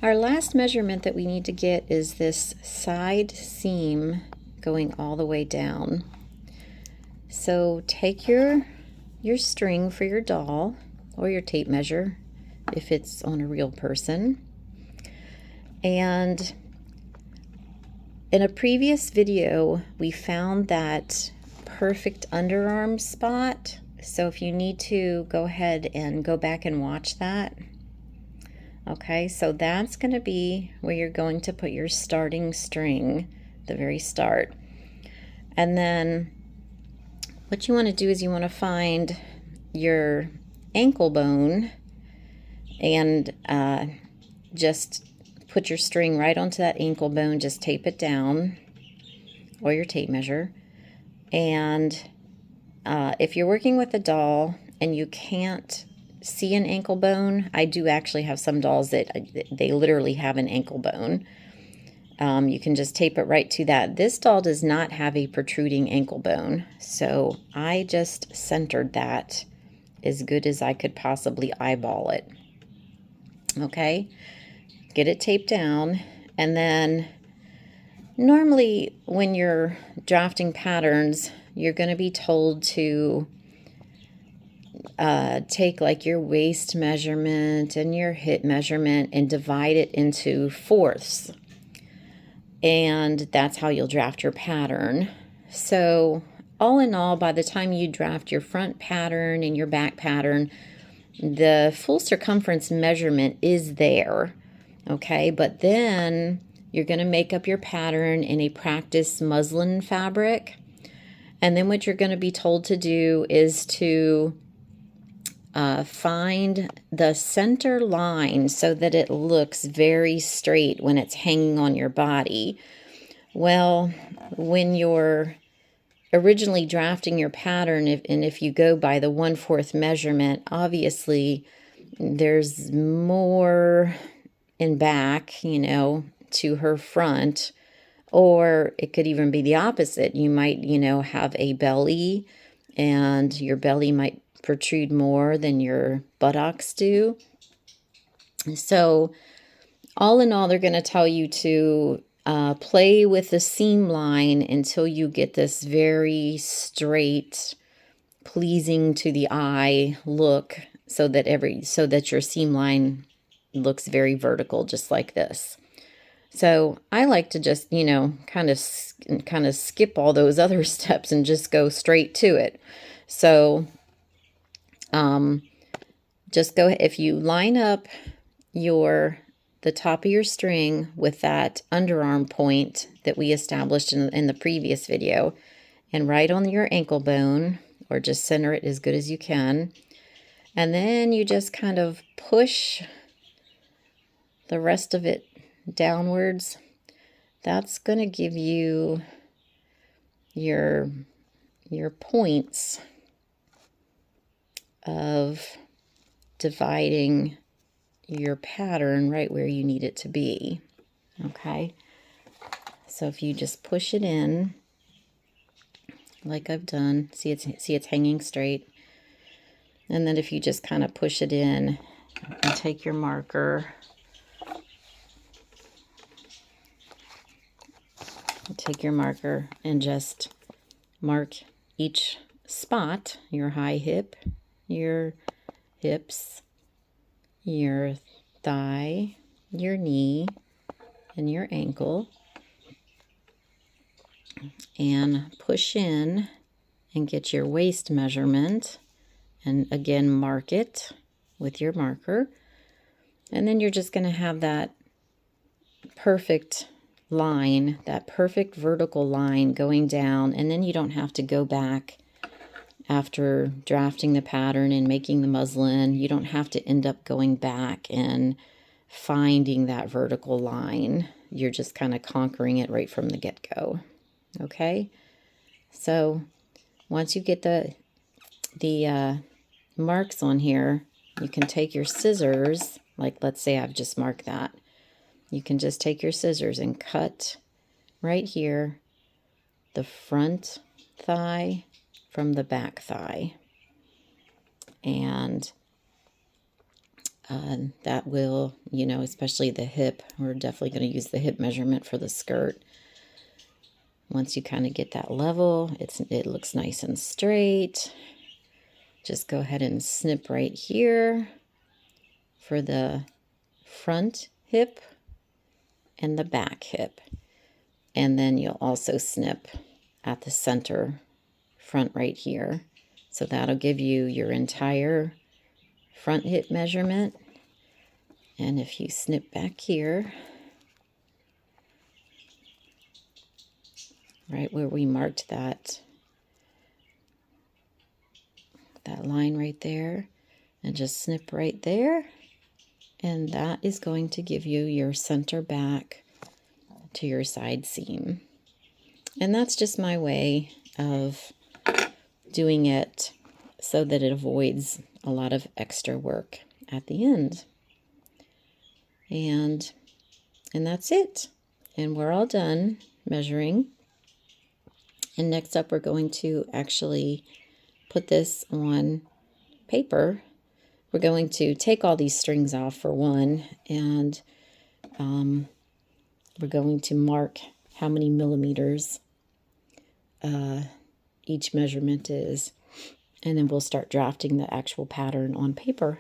Our last measurement that we need to get is this side seam going all the way down. So take your string for your doll or your tape measure if it's on a real person. And in a previous video, we found that perfect underarm spot. So if you need to, go ahead and go back and watch that. Okay, so that's going to be where you're going to put your starting string, the very start. And then what you want to do is you want to find your ankle bone and just put your string right onto that ankle bone. Just tape it down, or your tape measure. And if you're working with a doll and you can't see an ankle bone, I do actually have some dolls that they literally have an ankle bone. You can just tape it right to that. This doll does not have a protruding ankle bone, so I just centered that as good as I could possibly eyeball it. Okay, get it taped down, and then normally when you're drafting patterns, you're going to be told to take like your waist measurement and your hip measurement and divide it into fourths. And that's how you'll draft your pattern. So all in all, by the time you draft your front pattern and your back pattern, the full circumference measurement is there. Okay, but then you're going to make up your pattern in a practice muslin fabric. And then what you're going to be told to do is to find the center line so that it looks very straight when it's hanging on your body. Well, when you're originally drafting your pattern, if you go by the 1/4 measurement, obviously there's more in back, to her front, or it could even be the opposite. You might, have a belly, and your belly might protrude more than your buttocks do. So all in all, they're going to tell you to play with the seam line until you get this very straight, pleasing to the eye look, so that your seam line looks very vertical, just like this. So I like to just, kind of skip all those other steps and just go straight to it. So just go, if you line up the top of your string with that underarm point that we established in the previous video, and right on your ankle bone, or just center it as good as you can. And then you just kind of push the rest of it downwards. That's going to give you your points of dividing your pattern right where you need it to be. Okay, so if you just push it in like I've done, see it's hanging straight. And then if you just kind of push it in and take your marker, and just mark each spot: your high hip, your hips, your thigh, your knee, and your ankle, and push in and get your waist measurement, and again mark it with your marker. And then you're just going to have that perfect line, that perfect vertical line going down, and then you don't have to go back after drafting the pattern and making the muslin. You don't have to end up going back and finding that vertical line. You're just kind of conquering it right from the get-go. Okay, so once you get the marks on here, you can take your scissors, like let's say I've just marked that. You can just take your scissors and cut right here the front thigh from the back thigh. And That will, you know, especially the hip, we're definitely going to use the hip measurement for the skirt. Once you kind of get that level, it looks nice and straight. Just go ahead and snip right here for the front hip and the back hip. And then you'll also snip at the center front right here. So that'll give you your entire front hip measurement. And if you snip back here, right where we marked that line right there, and just snip right there, and that is going to give you your center back to your side seam. And that's just my way of doing it so that it avoids a lot of extra work at the end. And that's it. And we're all done measuring. And next up, we're going to actually put this on paper. We're going to take all these strings off for one, and we're going to mark how many millimeters each measurement is, and then we'll start drafting the actual pattern on paper.